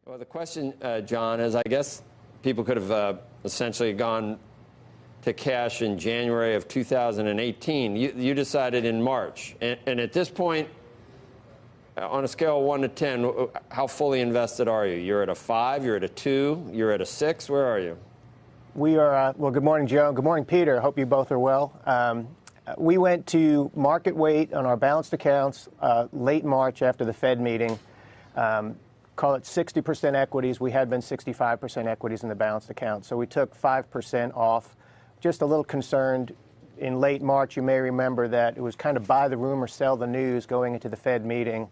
Well, the question, John, is I guess people could have essentially gone to cash in January of 2018. You decided in March. And at this point, on a scale of 1 to 10, how fully invested are you? You're at a 5, you're at a 2, you're at a 6. Where are you? We are, well, good morning, Joe. Good morning, Peter. Hope you both are well. We went to market weight on our balanced accounts late March after the Fed meeting. Call it 60% equities. We had been 65% equities in the balanced account. So we took 5% off. Just a little concerned. In late March, you may remember that it was kind of buy the rumor, sell the news going into the Fed meeting.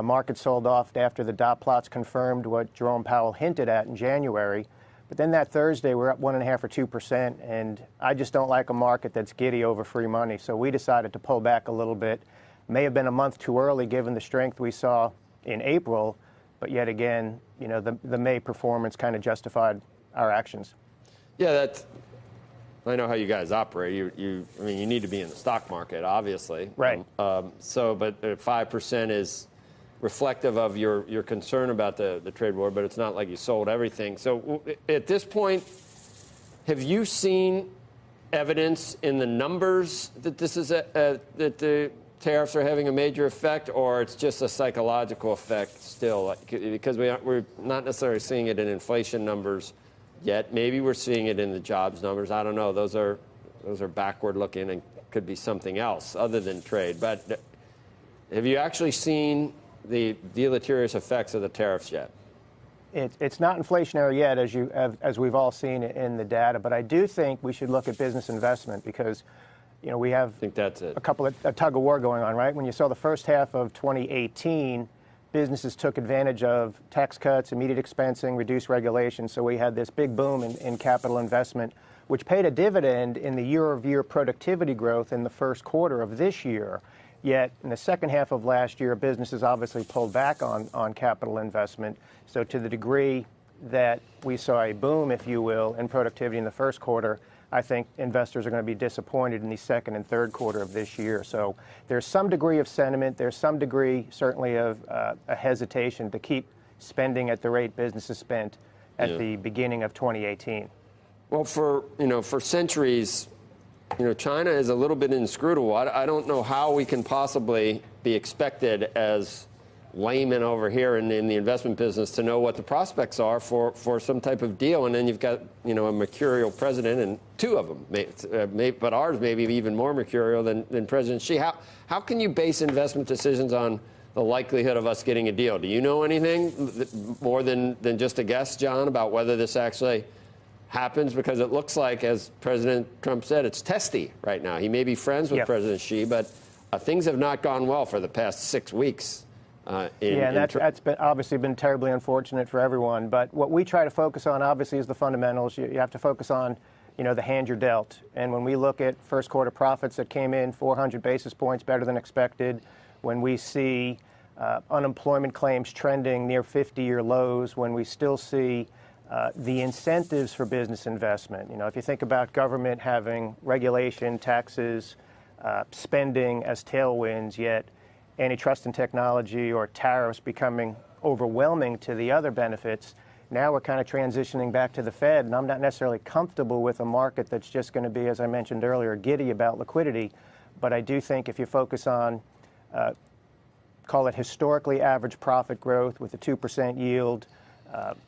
Market sold off after the dot plots confirmed what Jerome Powell hinted at in January. But then that Thursday, we're up 1.5 or 2%, and I just don't like a market that's giddy over free money. So we decided to pull back a little bit. May have been a month too early given the strength we saw in April, but yet again, you know, the May performance kind of justified our actions. Yeah, I know how you guys operate. I mean, you need to be in the stock market, obviously. Right. But 5% is reflective of your concern about the trade war, but it's not like you sold everything. So at this point, have you seen evidence in the numbers that this is that the tariffs are having a major effect, or it's just a psychological effect still? Because we're not necessarily seeing it in inflation numbers yet. Maybe we're seeing it in the jobs numbers. I don't know. Those are backward looking and could be something else other than trade. But have you actually seen the deleterious effects of the tariffs yet? It's not inflationary yet, as we've all seen in the data. But I do think we should look at business investment because, you know, we have I think that's it. a tug of war going on, right? When you saw the first half of 2018, businesses took advantage of tax cuts, immediate expensing, reduced regulation. So we had this big boom in capital investment, which paid a dividend in the year-over-year productivity growth in the first quarter of this year. Yet in the second half of last year, businesses obviously pulled back on capital investment. So to the degree that we saw a boom, if you will, in productivity in the first quarter, I think investors are going to be disappointed in the second and third quarter of this year. So there's some degree of sentiment. There's some degree, certainly, of a hesitation to keep spending at the rate businesses spent at the beginning of 2018. Well, for centuries, China is a little bit inscrutable. I don't know how we can possibly be expected as laymen over here in the investment business to know what the prospects are for some type of deal. And then you've got, a mercurial president, and two of them, but ours may be even more mercurial than President Xi. How can you base investment decisions on the likelihood of us getting a deal? Do you know anything more than just a guess, John, about whether this actually happens? Because it looks like, as President Trump said, it's testy right now. He may be friends with President Xi, but things have not gone well for the past 6 weeks. That's obviously been terribly unfortunate for everyone. But what we try to focus on, obviously, is the fundamentals. You have to focus on, the hand you're dealt. And when we look at first quarter profits that came in 400 basis points better than expected, when we see unemployment claims trending near 50-year lows, when we still see the incentives for business investment. If you think about government having regulation, taxes, spending as tailwinds, yet antitrust and technology or tariffs becoming overwhelming to the other benefits, now we're kind of transitioning back to the Fed, and I'm not necessarily comfortable with a market that's just going to be, as I mentioned earlier, giddy about liquidity. But I do think if you focus on, call it historically average profit growth with a 2% yield,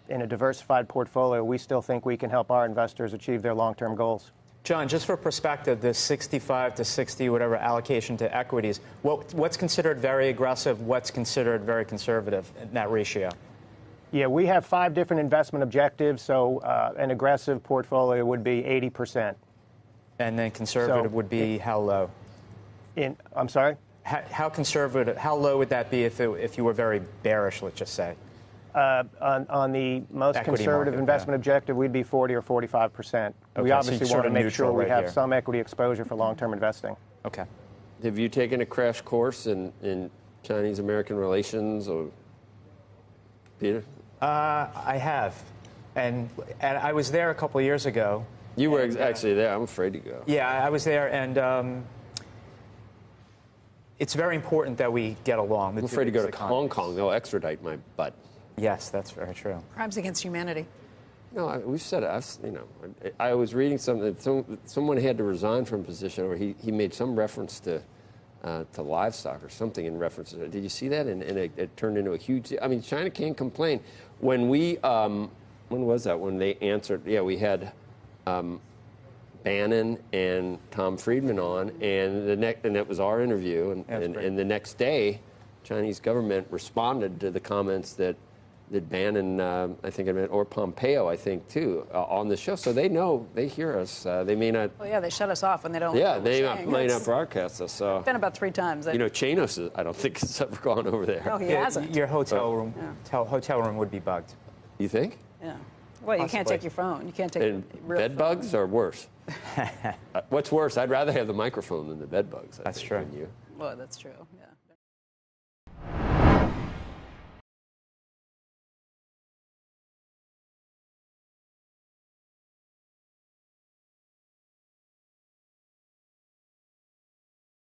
in a diversified portfolio, we still think we can help our investors achieve their long-term goals. John, just for perspective, this 65 to 60, whatever allocation to equities, what's considered very aggressive, what's considered very conservative in that ratio? Yeah, we have 5 different investment objectives, so an aggressive portfolio would be 80%. And then conservative would be how low? I'm sorry? How conservative, how low would that be if you were very bearish, let's just say? On the most conservative investment objective, we'd be 40 or 45%. Okay, we obviously want to make sure we have here. some equity exposure for long-term investing. Okay. Have you taken a crash course in Chinese-American relations, or Peter? I have, and I was there a couple of years ago. You were actually there. I'm afraid to go. Yeah, I was there, and it's very important that we get along. I'm afraid to go to Hong Kong. They'll extradite my butt. Yes, that's very true. Crimes against humanity. No, we've said it. I was reading something that someone had to resign from a position, or he made some reference to livestock or something in reference to it. Did you see that? And it turned into a huge. I mean, China can't complain. When we, when was that? When they answered? Yeah, we had Bannon and Tom Friedman on, and that was our interview. And the next day, Chinese government responded to the comments that Bannon, I think, or Pompeo, I think, too, on the show. So they know, they hear us. They may not. Well, yeah, they shut us off when they don't. Yeah, they may not broadcast us. So. Been about 3 times. Chanos, I don't think has ever gone over there. No, he hasn't. Your hotel room, hotel room would be bugged. You think? Yeah. Well, you can't take your phone. You can't take. Bed bugs are worse. What's worse? I'd rather have the microphone than the bed bugs. That's true. Well, that's true. Yeah.